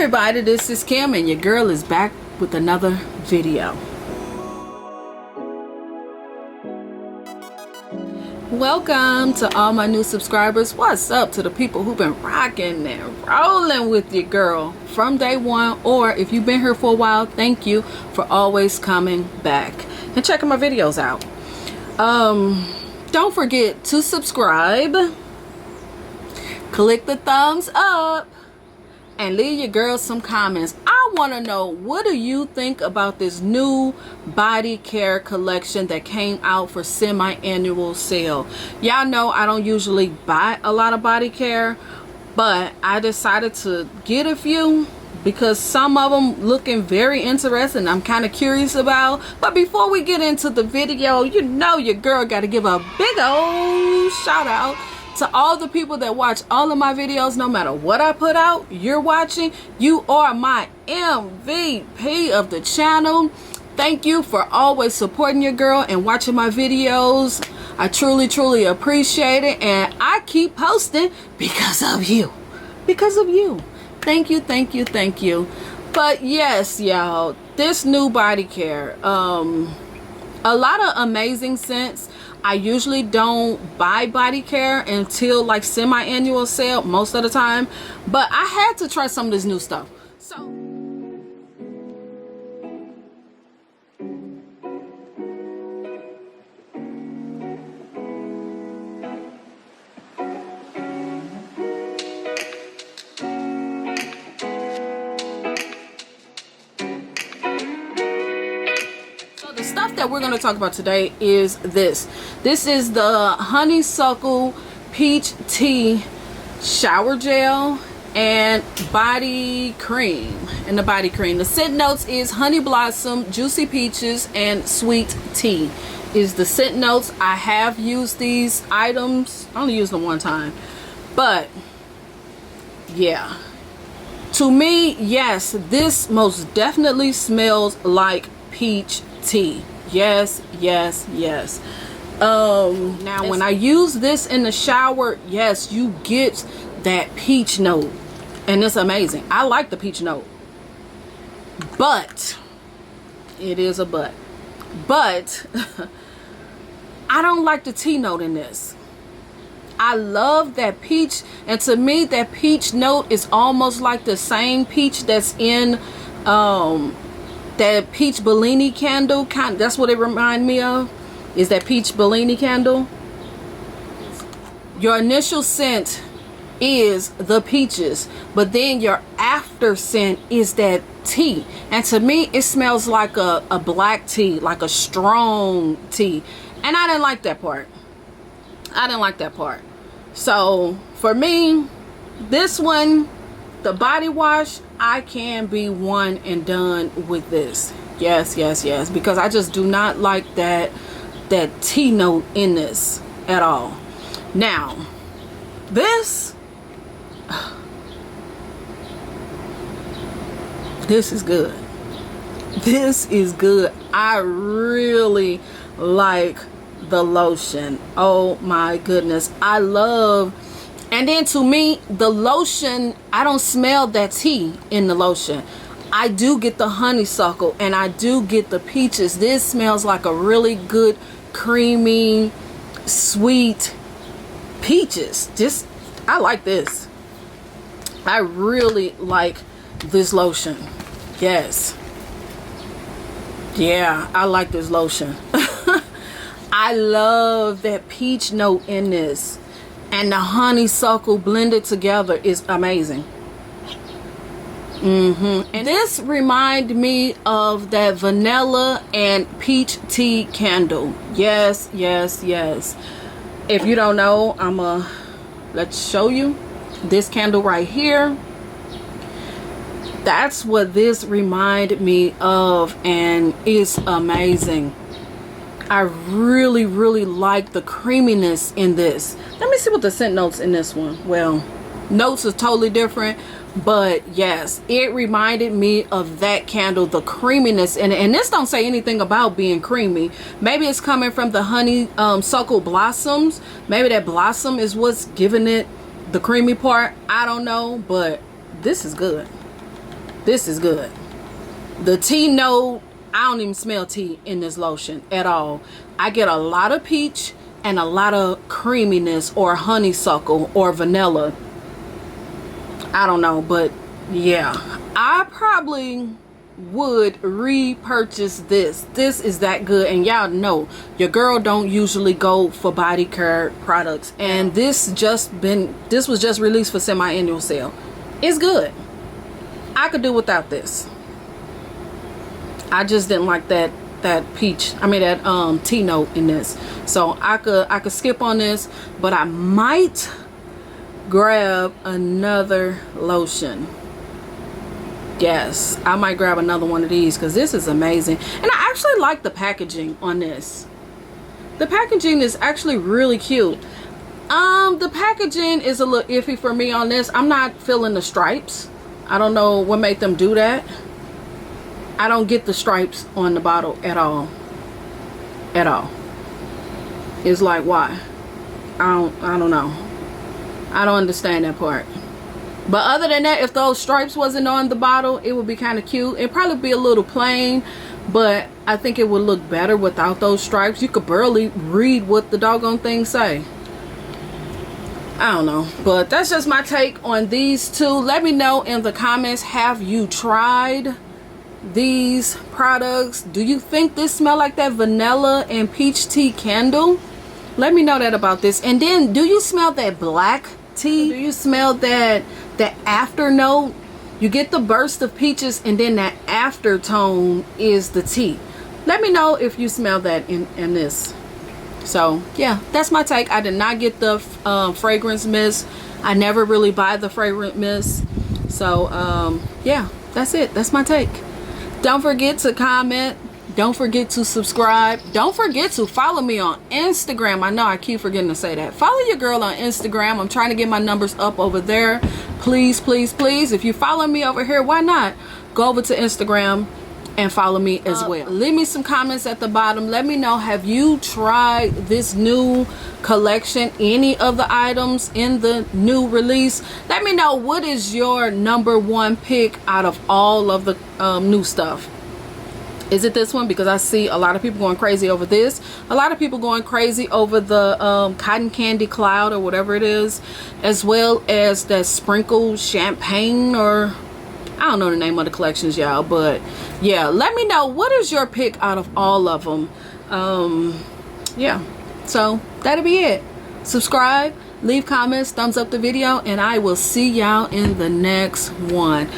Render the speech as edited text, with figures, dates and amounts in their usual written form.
everybody, this is Kim and your girl is back with another video. Welcome to all my new subscribers. What's up to the people who've been rocking and rolling with your girl from day one, or if you've been here for a while, thank you for always coming back and checking my videos out. Don't forget to subscribe, click the thumbs up, and leave your girl some comments. I want to know, what do you think about this new body care collection that came out for semi-annual sale? Y'all know I don't usually buy a lot of body care, but I decided to get a few because some of them looking very interesting. I'm kind of curious about. But before we get into the video, you know your girl got to give a big old shout out to all the people that watch all of my videos. No matter what I put out, you're watching. You are my MVP of the channel. Thank you for always supporting your girl and watching my videos. I truly appreciate it, and I keep posting because of you. Thank you. But yes, y'all, this new body care, a lot of amazing scents. I usually don't buy body care until like semi-annual sale most of the time, but I had to try some of this new stuff. The stuff that we're going to talk about today is this is the Honeysuckle Peach Tea Shower Gel and Body Cream. The scent notes is honey blossom, juicy peaches, and sweet tea is the scent notes. I have used these items. I only used them one time, but yeah, to me, yes, this most definitely smells like peach tea. Yes. Now when I use this in the shower, yes, you get that peach note, and it's amazing. I like the peach note, but it is a but I don't like the tea note in this. I love that peach, and to me that peach note is almost like the same peach that's in that peach Bellini candle. That's what it reminds me of, is that peach Bellini candle. Your initial scent is the peaches, but then your after scent is that tea, and to me it smells like a black tea, like a strong tea, and I didn't like that part. So for me, this one, the body wash, I can be one and done with this. Yes, because I just do not like that tea note in this at all. Now this is good. I really like the lotion. Oh my goodness, I love. And then to me, the lotion, I don't smell that tea in the lotion. I do get the honeysuckle and I do get the peaches. This smells like a really good, creamy, sweet peaches. I like this. I really like this lotion. Yes. Yeah, I like this lotion. I love that peach note in this. And the honeysuckle blended together is amazing. And this reminds me of that vanilla and peach tea candle. Yes. If you don't know, let's show you this candle right here. That's what this reminded me of, and it's amazing. I really like the creaminess in this. Let me see what the scent notes in this one. Well, notes is totally different, but yes, it reminded me of that candle, the creaminess in it. And this don't say anything about being creamy. Maybe it's coming from the honeysuckle blossoms. Maybe that blossom is what's giving it the creamy part. I don't know, but this is good. This is good. The tea note, I don't even smell tea in this lotion at all. I get a lot of peach and a lot of creaminess or honeysuckle or vanilla. I don't know, but yeah, I probably would repurchase this. This is that good. And y'all know your girl don't usually go for body care products, and this was just released for semi-annual sale. It's good. I could do without this. I just didn't like that peach, I mean that tea note in this, so I could skip on this, but I might grab another lotion. Yes, I might grab another one of these because this is amazing. And I actually like the packaging on this. The packaging is actually really cute. The packaging is a little iffy for me on this. I'm not feeling the stripes. I don't know what made them do that. I don't get the stripes on the bottle at all. At all. It's like, why? I don't know. I don't understand that part. But other than that, if those stripes wasn't on the bottle, it would be kind of cute. It'd probably be a little plain, but I think it would look better without those stripes. You could barely read what the doggone thing say. I don't know, but that's just my take on these two. Let me know in the comments, have you tried these products? Do you think this smell like that vanilla and peach tea candle? Let me know that about this. And then, do you smell that black tea? Do you smell that after note? You get the burst of peaches and then that aftertone is the tea. Let me know if you smell that in this. So yeah, that's my take. I did not get the fragrance mist. I never really buy the fragrance mist. So yeah, that's it. That's my take. Don't forget to comment. Don't forget to subscribe. Don't forget to follow me on Instagram. I know I keep forgetting to say that. Follow your girl on Instagram. I'm trying to get my numbers up over there. Please, please, please. If you follow me over here, why not go over to Instagram and follow me as well. Leave me some comments at the bottom. Let me know, have you tried this new collection, any of the items in the new release? Let me know, what is your #1 pick out of all of the new stuff? Is it this one? Because I see a lot of people going crazy over this. A lot of people going crazy over the cotton candy cloud or whatever it is, as well as that sprinkled champagne, or I don't know the name of the collections, y'all, but yeah, let me know, what is your pick out of all of them? Yeah, so that'll be it. Subscribe, leave comments, thumbs up the video, and I will see y'all in the next one.